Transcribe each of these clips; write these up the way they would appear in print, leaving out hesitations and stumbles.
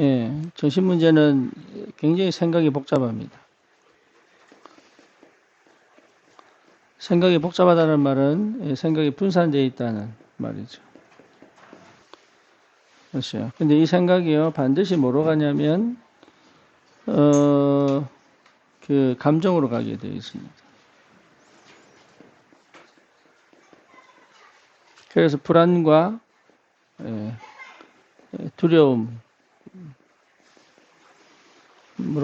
예, 정신 문제는 굉장히 생각이 복잡합니다. 생각이 복잡하다는 말은 생각이 분산되어 있다는 말이죠. 그렇죠. 근데 이 생각이요, 반드시 뭐로 가냐면, 그 감정으로 가게 되어 있습니다. 그래서 불안과 두려움으로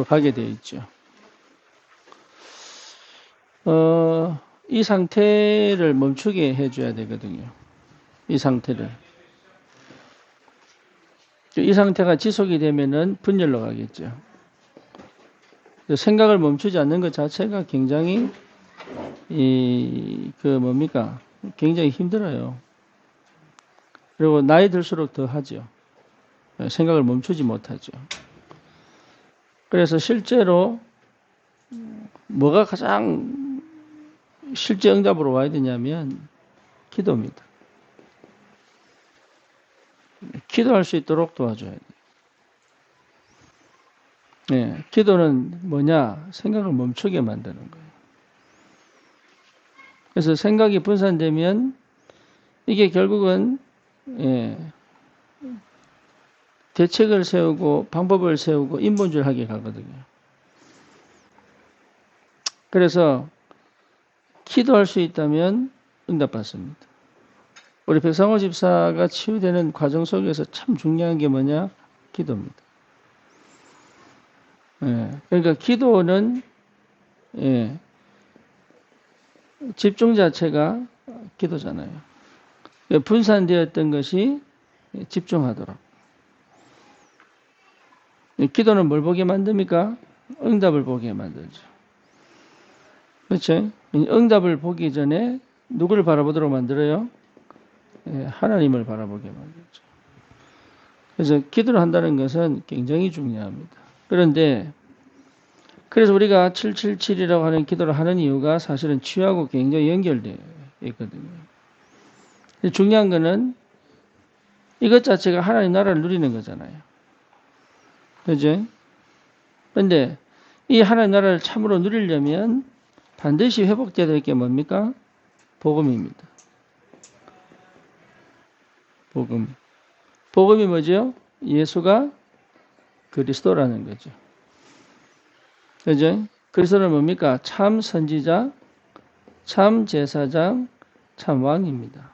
가게 되어 있죠. 이 상태를 멈추게 해줘야 되거든요. 이 상태를. 이 상태가 지속이 되면은 분열로 가겠죠. 생각을 멈추지 않는 것 자체가 굉장히 굉장히 힘들어요. 그리고 나이 들수록 더 하죠. 생각을 멈추지 못하죠. 그래서 실제로 뭐가 가장 실제 응답으로 와야 되냐면 기도입니다. 기도할 수 있도록 도와줘야 돼요. 네, 기도는 뭐냐? 생각을 멈추게 만드는 거예요. 그래서 생각이 분산되면 이게 결국은 대책을 세우고 방법을 세우고 인본주의하게 가거든요. 그래서 기도할 수 있다면 응답받습니다. 우리 백상호 집사가 치유되는 과정 속에서 참 중요한 게 뭐냐? 기도입니다. 그러니까 기도는 집중 자체가 기도잖아요. 분산되었던 것이 집중하도록. 기도는 뭘 보게 만듭니까? 응답을 보게 만들죠. 그렇죠? 응답을 보기 전에 누구를 바라보도록 만들어요? 하나님을 바라보게 만들죠. 그래서 기도를 한다는 것은 굉장히 중요합니다. 그런데 그래서 우리가 777이라고 하는 기도를 하는 이유가 사실은 치유하고 굉장히 연결되어 있거든요. 중요한 거는 이것 자체가 하나님 나라를 누리는 거잖아요. 그죠? 그런데 이 하나님 나라를 참으로 누리려면 반드시 회복되어야 될 게 뭡니까? 복음입니다. 복음. 복음이 뭐죠? 예수가 그리스도라는 거죠. 그죠? 그리스도는 뭡니까? 참 선지자, 참 제사장, 참 왕입니다.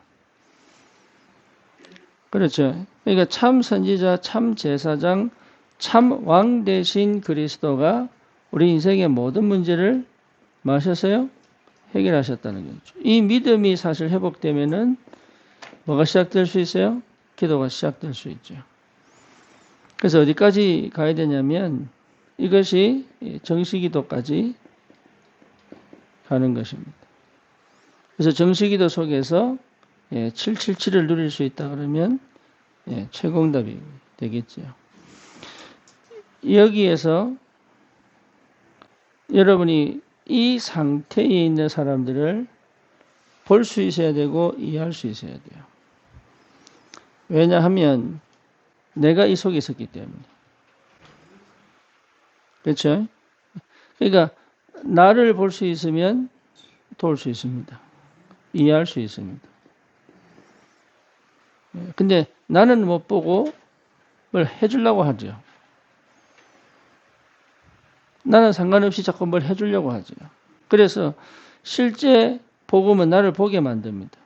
그렇죠. 그러니까 참 선지자, 참 제사장, 참 왕 대신 그리스도가 우리 인생의 모든 문제를 마셨어요? 해결하셨다는 거죠. 이 믿음이 사실 회복되면은 뭐가 시작될 수 있어요? 기도가 시작될 수 있죠. 그래서 어디까지 가야 되냐면 이것이 정식기도까지 가는 것입니다. 그래서 정식기도 속에서 777을 누릴 수 있다 그러면 최고응답이 되겠죠. 여기에서 여러분이 이 상태에 있는 사람들을 볼 수 있어야 되고 이해할 수 있어야 돼요. 왜냐하면 내가 이 속에 있었기 때문에. 그렇죠? 그러니까 나를 볼 수 있으면 도울 수 있습니다. 이해할 수 있습니다. 근데 나는 못 보고 뭘 해주려고 하죠. 나는 상관없이 자꾸 뭘 해주려고 하죠. 그래서 실제 복음은 나를 보게 만듭니다.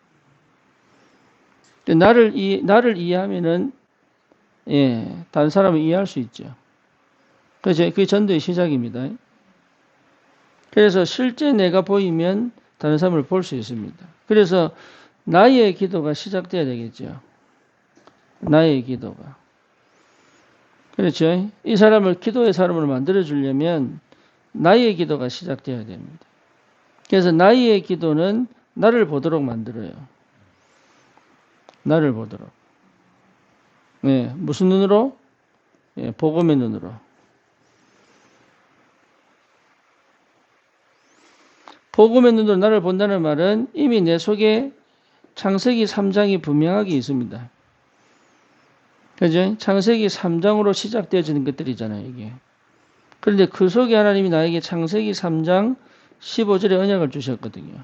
나를 이해하면은 다른 사람을 이해할 수 있죠. 그래서 그게 전도의 시작입니다. 그래서 실제 내가 보이면 다른 사람을 볼 수 있습니다. 그래서 나의 기도가 시작돼야 되겠죠. 나의 기도가. 그렇죠. 이 사람을 기도의 사람으로 만들어주려면 나의 기도가 시작돼야 됩니다. 그래서 나의 기도는 나를 보도록 만들어요. 나를 보도록. 무슨 눈으로? 복음의 눈으로. 복음의 눈으로 나를 본다는 말은 이미 내 속에 창세기 3장이 분명하게 있습니다. 그죠? 창세기 3장으로 시작되어지는 것들이잖아요, 이게. 그런데 그 속에 하나님이 나에게 창세기 3장 15절에 언약을 주셨거든요.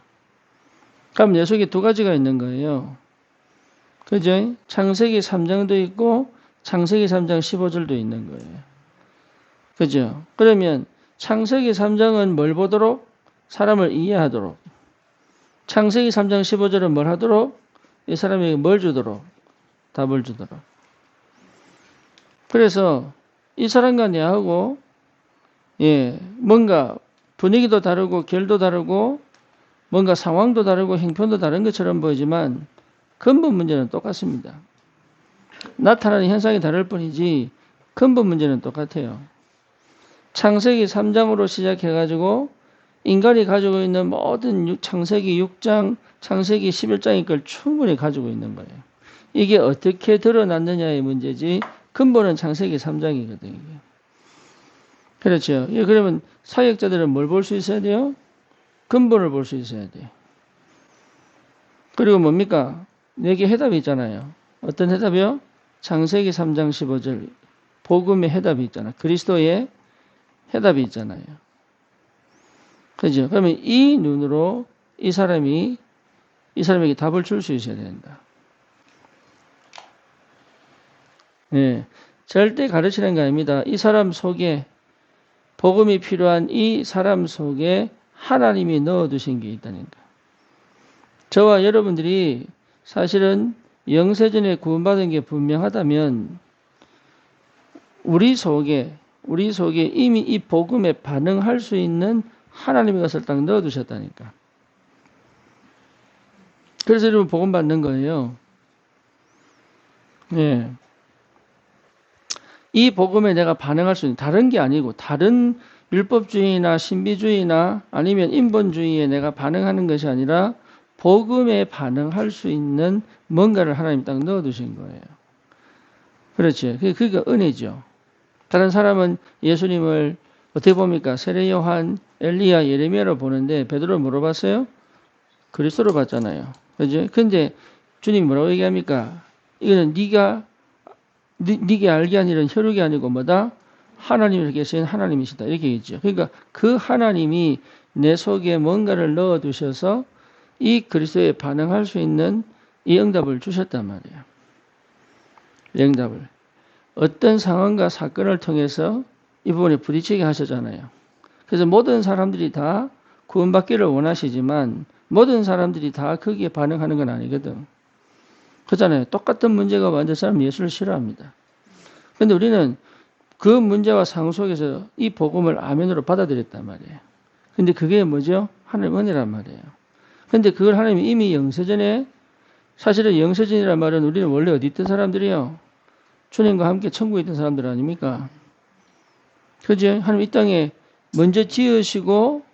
그럼 내 속에 두 가지가 있는 거예요. 그죠? 창세기 3장도 있고 창세기 3장 15절도 있는 거예요. 그죠? 그러면 창세기 3장은 뭘 보도록? 사람을 이해하도록. 창세기 3장 15절은 뭘 하도록? 이 사람에게 뭘 주도록? 답을 주도록. 그래서 이 사람과 내하고 뭔가 분위기도 다르고 결도 다르고 뭔가 상황도 다르고 형편도 다른 것처럼 보이지만 근본 문제는 똑같습니다. 나타나는 현상이 다를 뿐이지 근본 문제는 똑같아요. 창세기 3장으로 시작해가지고 인간이 가지고 있는 모든 창세기 6장, 창세기 11장의 걸 충분히 가지고 있는 거예요. 이게 어떻게 드러났느냐의 문제지 근본은 창세기 3장이거든요. 그렇죠. 그러면 사역자들은 뭘 볼 수 있어야 돼요? 근본을 볼 수 있어야 돼요. 그리고 뭡니까? 내게 해답이 있잖아요. 어떤 해답이요? 창세기 3장 15절 복음의 해답이 있잖아요. 그리스도의 해답이 있잖아요. 그죠? 그러면 이 눈으로 이 사람에게 답을 줄 수 있어야 된다. 절대 가르치는 게 아닙니다. 이 사람 속에 복음이 필요한 이 사람 속에 하나님이 넣어두신 게 있다니까. 저와 여러분들이 사실은 영세전에 구원받은 게 분명하다면 우리 속에 이미 이 복음에 반응할 수 있는 하나님의 것을 딱 넣어두셨다니까. 그래서 여러분 복음 받는 거예요. 이 복음에 내가 반응할 수 있는 다른 게 아니고 다른 율법주의나 신비주의나 아니면 인본주의에 내가 반응하는 것이 아니라 복음에 반응할 수 있는 뭔가를 하나님 딱 넣어두신 거예요. 그렇죠. 그게 은혜죠. 다른 사람은 예수님을 어떻게 봅니까? 세례 요한, 엘리야, 예레미야로 보는데 베드로 물어봤어요? 그리스도로 봤잖아요. 그죠? 근데 주님이 뭐라고 얘기합니까? 이거는 네가 알게 한 일은 혈육이 아니고 뭐다? 하나님을 계신 하나님이시다. 이렇게 얘기했죠. 그러니까 그 하나님이 내 속에 뭔가를 넣어두셔서 이 그리스도에 반응할 수 있는 이 응답을 주셨단 말이에요. 응답을. 어떤 상황과 사건을 통해서 이 부분에 부딪히게 하셨잖아요. 그래서 모든 사람들이 다 구원받기를 원하시지만 모든 사람들이 다 거기에 반응하는 건 아니거든. 그렇잖아요. 똑같은 문제가 완전 사람 예수를 싫어합니다. 그런데 우리는 그 문제와 상황 속에서 이 복음을 아멘으로 받아들였단 말이에요. 근데 그게 뭐죠? 하나님 은혜란 말이에요. 근데 그걸 하나님이 이미 영세전에 사실은 영세전이란 말은 우리는 원래 어디 있던 사람들이요? 주님과 함께 천국에 있던 사람들 아닙니까? 그죠? 하나님 이 땅에 먼저 지으시고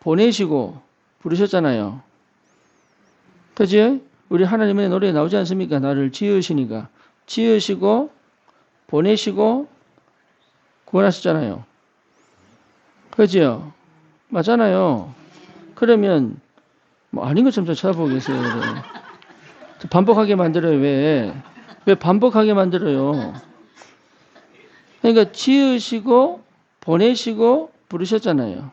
보내시고 부르셨잖아요. 그죠? 우리 하나님의 노래에 나오지 않습니까? 나를 지으시니까. 지으시고 보내시고 구원하셨잖아요. 그죠? 맞잖아요. 그러면 뭐 아닌 것처럼 좀 쳐다보고 계세요. 반복하게 만들어요. 왜 반복하게 만들어요? 그러니까 지으시고 보내시고 부르셨잖아요.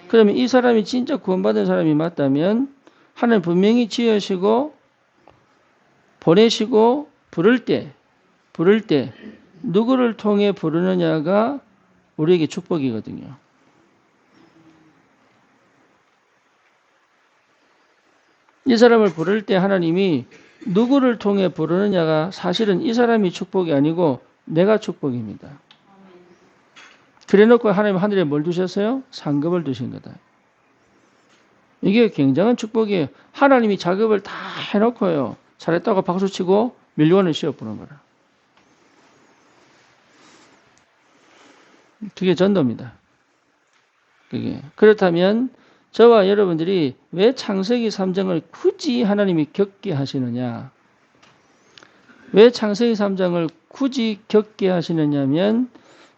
그러면 이 사람이 진짜 구원받은 사람이 맞다면 하나님 분명히 지으시고 보내시고 부를 때 누구를 통해 부르느냐가 우리에게 축복이거든요. 이 사람을 부를 때 하나님이 누구를 통해 부르느냐가 사실은 이 사람이 축복이 아니고 내가 축복입니다. 그래놓고 하나님 하늘에 뭘 두셨어요? 상급을 두신 거다. 이게 굉장한 축복이에요. 하나님이 작업을 다 해놓고요. 잘했다고 박수치고 밀려원을 씌워보는 거라. 그게 전도입니다. 그렇다면 저와 여러분들이 왜 창세기 3장을 굳이 하나님이 겪게 하시느냐? 왜 창세기 3장을 굳이 겪게 하시느냐면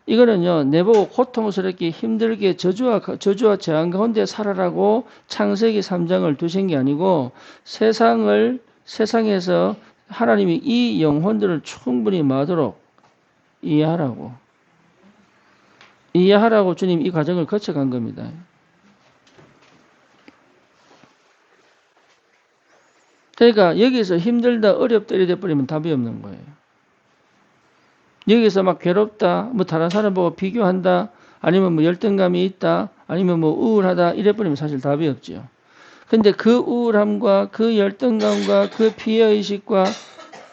이거는요, 내보고 고통스럽게 힘들게 저주와 재앙 가운데 살아라고 창세기 3장을 두신 게 아니고 세상에서 하나님이 이 영혼들을 충분히 뭐하도록 이해하라고 주님 이 과정을 거쳐간 겁니다. 그러니까 여기서 힘들다 어렵다 이래 돼버리면 답이 없는 거예요. 여기서 막 괴롭다 뭐 다른 사람 보고 비교한다 아니면 뭐 열등감이 있다 아니면 뭐 우울하다 이래 버리면 사실 답이 없지요. 근데 그 우울함과 그 열등감과 그 피해의식과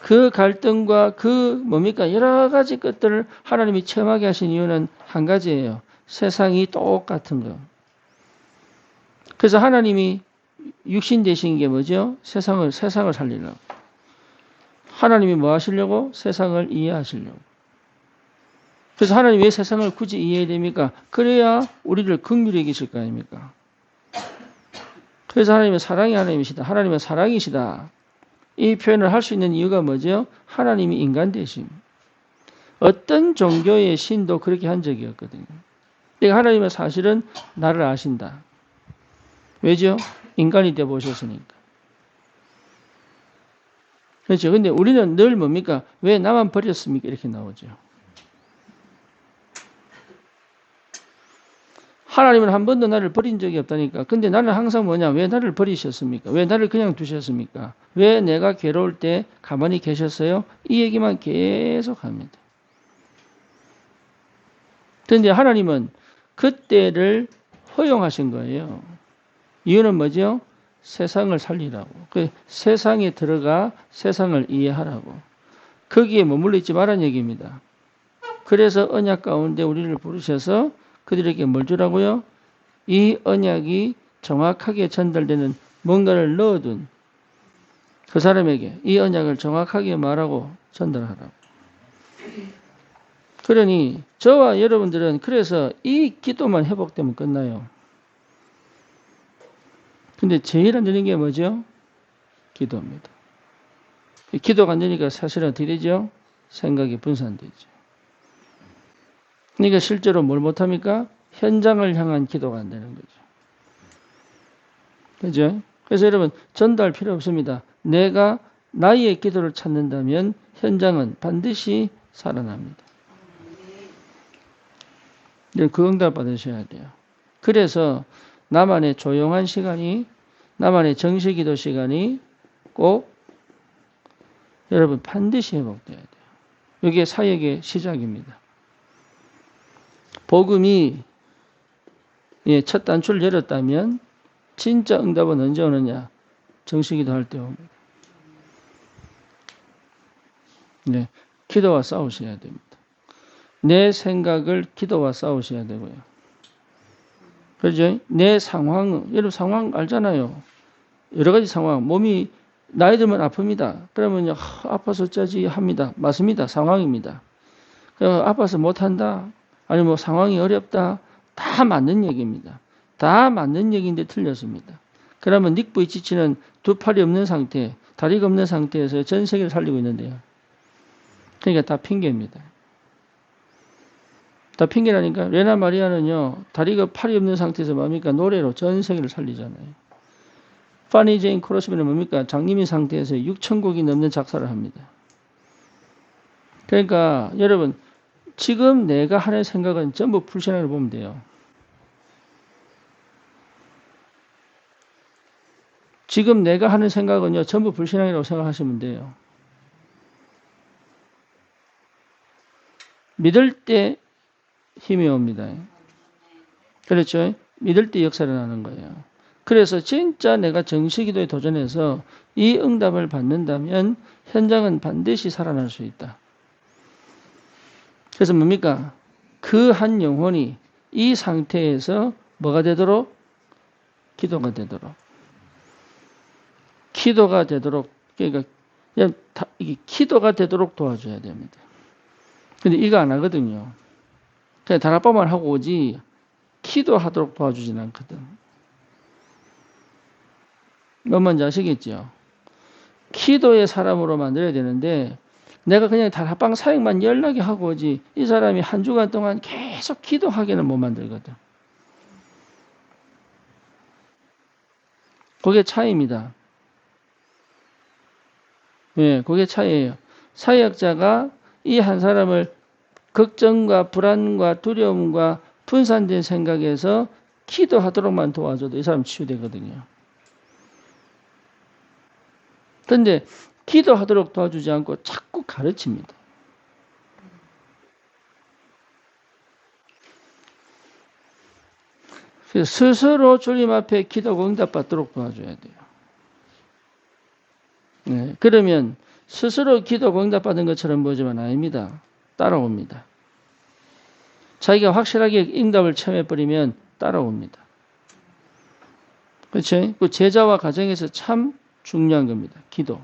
그 갈등과 그 뭡니까 여러 가지 것들을 하나님이 체험하게 하신 이유는 한 가지예요. 세상이 똑같은 거. 그래서 하나님이 육신 되신 게 뭐죠? 세상을 살리려고. 하나님이 뭐 하시려고? 세상을 이해하시려고. 그래서 하나님이 왜 세상을 굳이 이해해야 됩니까? 그래야 우리를 긍휼히 여기실 거 아닙니까? 그래서 하나님은 사랑이 하나님이시다. 하나님은 사랑이시다. 이 표현을 할 수 있는 이유가 뭐죠? 하나님이 인간 되심. 어떤 종교의 신도 그렇게 한 적이 없거든요. 그러니까 하나님은 사실은 나를 아신다. 왜죠? 인간이 되어 보셨으니까. 그렇죠. 근데 우리는 늘 뭡니까? 왜 나만 버렸습니까? 이렇게 나오죠. 하나님은 한 번도 나를 버린 적이 없다니까. 근데 나는 항상 뭐냐? 왜 나를 버리셨습니까? 왜 나를 그냥 두셨습니까? 왜 내가 괴로울 때 가만히 계셨어요? 이 얘기만 계속 합니다. 그런데 하나님은 그때를 허용하신 거예요. 이유는 뭐죠? 세상을 살리라고. 그 세상에 들어가 세상을 이해하라고. 거기에 머물러 있지 말란 얘기입니다. 그래서 언약 가운데 우리를 부르셔서 그들에게 뭘 주라고요? 이 언약이 정확하게 전달되는 뭔가를 넣어둔 그 사람에게 이 언약을 정확하게 말하고 전달하라고. 그러니 저와 여러분들은 그래서 이 기도만 회복되면 끝나요. 근데 제일 안 되는 게 뭐죠? 기도입니다. 기도가 안 되니까 사실은 어떻게 되죠? 생각이 분산되죠. 그러니까 실제로 뭘 못합니까? 현장을 향한 기도가 안 되는 거죠. 그죠? 그래서 여러분 전도할 필요 없습니다. 내가 나의 기도를 찾는다면 현장은 반드시 살아납니다. 그 응답 받으셔야 돼요. 그래서 나만의 조용한 시간이 나만의 정시기도 시간이 꼭 여러분 반드시 회복돼야 돼요. 이게 사역의 시작입니다. 복음이 첫 단추를 열었다면 진짜 응답은 언제 오느냐? 정시기도 할 때 옵니다. 네, 기도와 싸우셔야 됩니다. 내 생각을 기도와 싸우셔야 되고요. 그렇죠? 내 상황, 여러분 상황 알잖아요. 여러 가지 상황, 몸이 나이 들면 아픕니다. 그러면요, 아파서 어쩌지 합니다. 맞습니다. 상황입니다. 아파서 못한다. 아니 뭐 상황이 어렵다. 다 맞는 얘기입니다. 다 맞는 얘기인데 틀렸습니다. 그러면 닉부이 지치는 두 팔이 없는 상태, 다리가 없는 상태에서 전 세계를 살리고 있는데요. 그러니까 다 핑계입니다. 다 핑계라니까. 레나 마리아는요, 다리가 팔이 없는 상태에서 뭡니까? 노래로 전 세계를 살리잖아요. 파니 제인 크로스비는 뭡니까? 장님인 상태에서 6,000곡이 넘는 작사를 합니다. 그러니까 여러분 지금 내가 하는 생각은 전부 불신앙으로 보면 돼요. 지금 내가 하는 생각은요 전부 불신앙이라고 생각하시면 돼요. 믿을 때 힘이 옵니다. 그렇죠? 믿을 때 역사를 하는 거예요. 그래서 진짜 내가 정시기도에 도전해서 이 응답을 받는다면 현장은 반드시 살아날 수 있다. 그래서 뭡니까? 그 한 영혼이 이 상태에서 뭐가 되도록? 기도가 되도록. 기도가 되도록, 그러니까 이게 기도가 되도록 도와줘야 됩니다. 근데 이거 안 하거든요. 그냥 다락방만 하고 오지 기도하도록 도와주진 않거든. 뭔 말인지 아시겠죠? 기도의 사람으로 만들어야 되는데 내가 그냥 다락방 사역만 연락이 하고 오지 이 사람이 한 주간 동안 계속 기도하기는 못 만들거든. 그게 차이입니다. 예, 그게 차이예요. 사역자가 이 한 사람을 걱정과 불안과 두려움과 분산된 생각에서 기도하도록만 도와줘도 이 사람 치유되거든요. 그런데 기도하도록 도와주지 않고 자꾸 가르칩니다. 그래서 스스로 주님 앞에 기도가 응답받도록 도와줘야 돼요. 네, 그러면 스스로 기도가 응답받은 것처럼 보지만 아닙니다. 따라옵니다. 자기가 확실하게 응답을 체험해버리면 따라옵니다. 그렇죠? 그 제자와 가정에서 참 중요한 겁니다. 기도.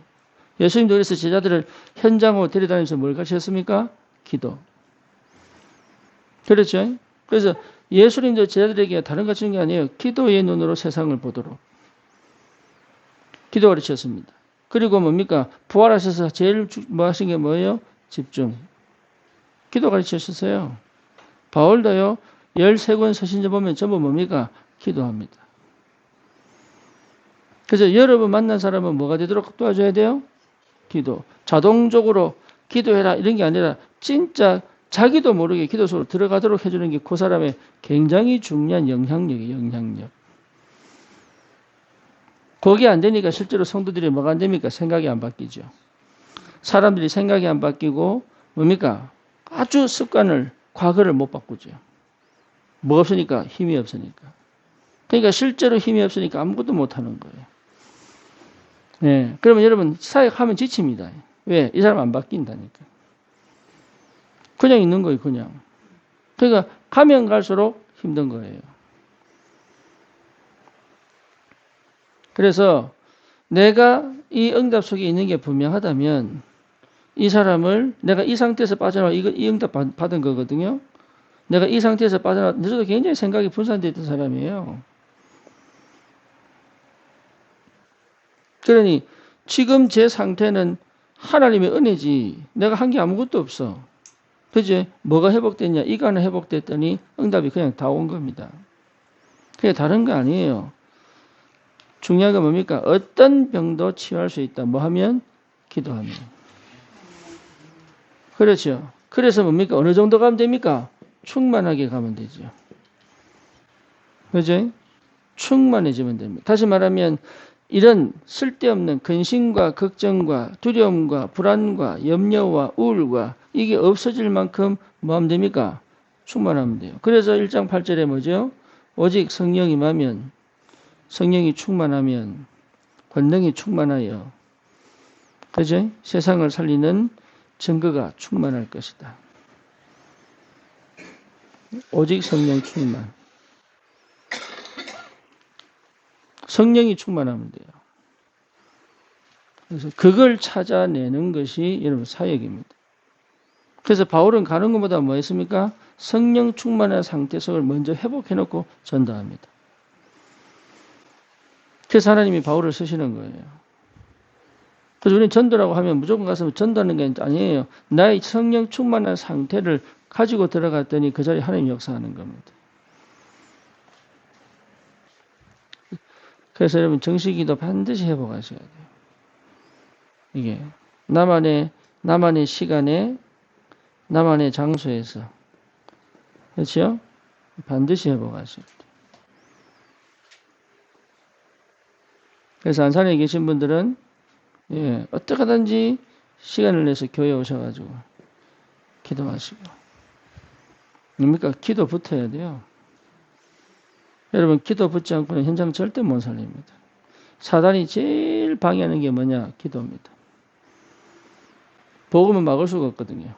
예수님도 그래서 제자들을 현장으로 데려다니면서 뭘 가르쳤습니까? 기도. 그렇죠? 그래서 예수님도 제자들에게 다른 가르치는 게 아니에요. 기도의 눈으로 세상을 보도록. 기도 가르쳤습니다. 그리고 뭡니까? 부활하셔서 제일 뭐 하신 게 뭐예요? 집중. 기도 가르치셨어요. 바울도요. 13권 서신서 보면 전부 뭡니까? 기도합니다. 그래서 여러분 만난 사람은 뭐가 되도록 도와줘야 돼요? 기도. 자동적으로 기도해라 이런 게 아니라 진짜 자기도 모르게 기도 속으로 들어가도록 해주는 게 그 사람의 굉장히 중요한 영향력이에요. 영향력. 그게 안 되니까 실제로 성도들이 뭐가 안 됩니까? 생각이 안 바뀌죠. 사람들이 생각이 안 바뀌고 뭡니까? 아주 습관을 과거를 못 바꾸죠. 뭐 없으니까? 힘이 없으니까. 그러니까 실제로 힘이 없으니까 아무것도 못하는 거예요. 네. 그러면 여러분 사역하면 지칩니다. 왜? 이 사람 안 바뀐다니까. 그냥 있는 거예요. 그냥. 그러니까 가면 갈수록 힘든 거예요. 그래서 내가 이 응답 속에 있는 게 분명하다면 이 사람을 내가 이 상태에서 빠져나와 이 응답 받은 거거든요. 내가 이 상태에서 빠져나와 저도 굉장히 생각이 분산되어 있던 사람이에요. 그러니 지금 제 상태는 하나님의 은혜지 내가 한 게 아무것도 없어. 그지? 뭐가 회복됐냐? 이가 하나 회복됐더니 응답이 그냥 다 온 겁니다. 그게 다른 거 아니에요. 중요한 건 뭡니까? 어떤 병도 치유할 수 있다. 뭐 하면? 기도하면. 그렇죠. 그래서 뭡니까? 어느 정도 가면 됩니까? 충만하게 가면 되죠. 그죠? 충만해지면 됩니다. 다시 말하면 이런 쓸데없는 근심과 걱정과 두려움과 불안과 염려와 우울과 이게 없어질 만큼 뭐 하면 됩니까? 충만하면 돼요. 그래서 1장 8절에 뭐죠? 오직 성령이 임하면 성령이 충만하면 권능이 충만하여 그죠? 세상을 살리는 증거가 충만할 것이다. 오직 성령 충만. 성령이 충만하면 돼요. 그래서 그걸 찾아내는 것이 여러분 사역입니다. 그래서 바울은 가는 것보다 뭐 했습니까? 성령 충만한 상태 속을 먼저 회복해놓고 전도합니다. 그래서 하나님이 바울을 쓰시는 거예요. 그래서 우리는 전도라고 하면 무조건 가서 전도하는 게 아니에요. 나의 성령 충만한 상태를 가지고 들어갔더니 그 자리에 하나님이 역사하는 겁니다. 그래서 여러분 정식기도 반드시 회복하셔야 돼요. 이게 나만의 시간에 나만의 장소에서 그렇죠? 반드시 회복하셔야 돼요. 그래서 안산에 계신 분들은 어떻게 하든지 시간을 내서 교회에 오셔가지고 기도하시고 뭡니까? 기도 붙어야 돼요. 여러분 기도 붙지 않고는 현장 절대 못 살립니다. 사단이 제일 방해하는 게 뭐냐? 기도입니다. 복음은 막을 수가 없거든요.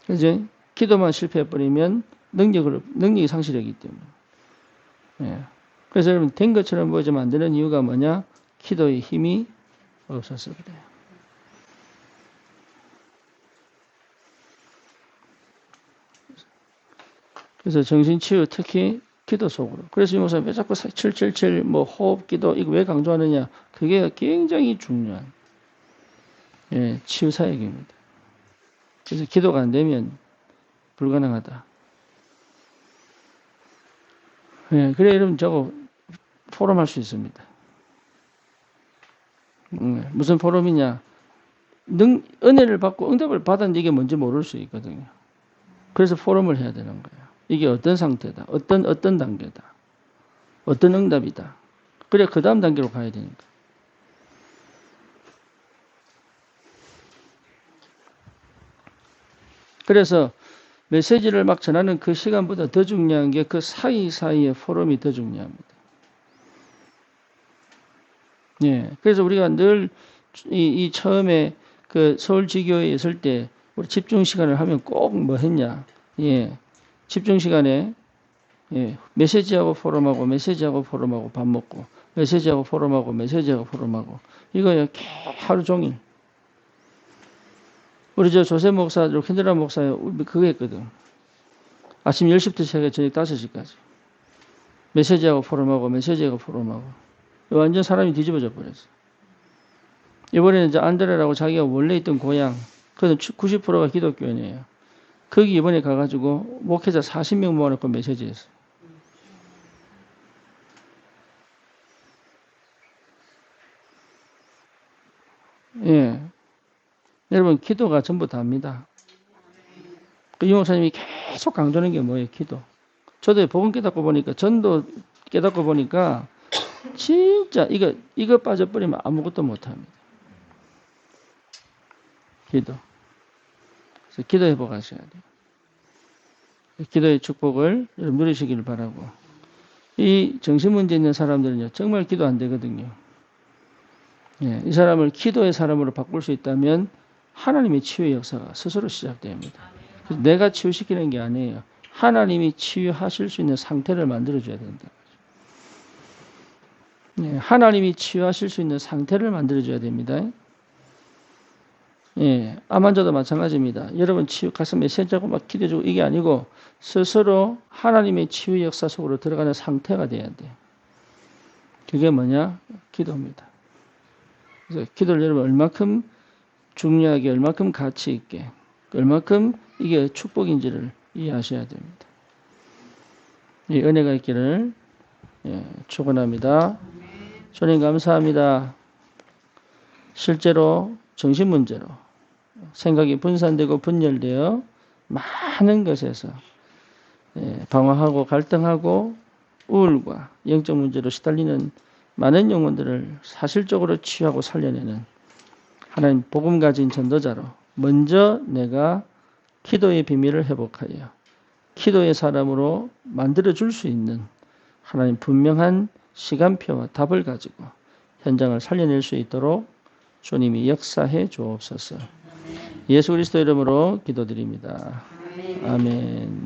그죠? 기도만 실패해버리면 능력이 상실하기 때문에. 예. 그래서 여러분 된 것처럼 보이지만 안 되는 이유가 뭐냐? 기도의 힘이 없어서 그래요. 그래서 정신치유 특히 기도 속으로. 그래서 이 목사님 왜 자꾸 777 뭐 호흡 기도 이거 왜 강조하느냐? 그게 굉장히 중요한 치유 사역입니다. 그래서 기도가 안 되면 불가능하다. 그래 여러분 저거 포럼할 수 있습니다. 무슨 포럼이냐? 은혜를 받고 응답을 받았는데 이게 뭔지 모를 수 있거든요. 그래서 포럼을 해야 되는 거예요. 이게 어떤 상태다. 어떤 단계다. 어떤 응답이다. 그래 그 다음 단계로 가야 되니까. 그래서 메시지를 막 전하는 그 시간보다 더 중요한 게 그 사이사이의 포럼이 더 중요합니다. 예. 그래서 우리가 늘 이 처음에 그 서울지교에 있을 때 우리 집중 시간을 하면 꼭 뭐 했냐. 예. 집중 시간에 예. 메시지하고 포럼하고 메시지하고 포럼하고 밥 먹고 메시지하고 포럼하고 메시지하고 포럼하고 이거요. 하루 종일. 우리 저 조세 목사, 캔드라 목사 그거 했거든. 아침 10시부터 시작해 저녁 5시까지. 메시지하고 포럼하고 메시지하고 포럼하고. 완전 사람이 뒤집어져 버렸어. 이번에는 이제 안드레라고 자기가 원래 있던 고향, 그는 90%가 기독교인이에요. 거기 이번에 가가지고 목회자 40명 모아놓고 메시지했어. 예. 여러분, 기도가 전부 다입니다. 그 유목사님이 계속 강조하는 게 뭐예요? 기도. 저도 복음 깨닫고 보니까, 전도 깨닫고 보니까, 진짜, 이거 빠져버리면 아무것도 못합니다. 기도. 그래서 기도 회복하셔야 돼요. 기도의 축복을 여러분 누리시기를 바라고. 이 정신문제 있는 사람들은요, 정말 기도 안 되거든요. 예, 이 사람을 기도의 사람으로 바꿀 수 있다면 하나님의 치유의 역사가 스스로 시작됩니다. 내가 치유시키는 게 아니에요. 하나님이 치유하실 수 있는 상태를 만들어줘야 된다. 예, 하나님이 치유하실 수 있는 상태를 만들어줘야 됩니다. 예, 암 환자도 마찬가지입니다. 여러분 치유 가서 메시지하고 막 기도해주고 이게 아니고 스스로 하나님의 치유 역사 속으로 들어가는 상태가 돼야 돼요. 그게 뭐냐? 기도입니다. 그래서 기도를 여러분 얼마큼 중요하게, 얼마큼 가치 있게, 얼마큼 이게 축복인지를 이해하셔야 됩니다. 이 은혜가 있기를 축원합니다. 주님 감사합니다. 실제로 정신 문제로 생각이 분산되고 분열되어 많은 것에서 방황하고 갈등하고 우울과 영적 문제로 시달리는 많은 영혼들을 사실적으로 치유하고 살려내는 하나님 복음 가진 전도자로 먼저 내가 기도의 비밀을 회복하여 기도의 사람으로 만들어줄 수 있는 하나님 분명한 시간표와 답을 가지고 현장을 살려낼 수 있도록 주님이 역사해 주옵소서. 예수 그리스도 이름으로 기도드립니다. 아멘.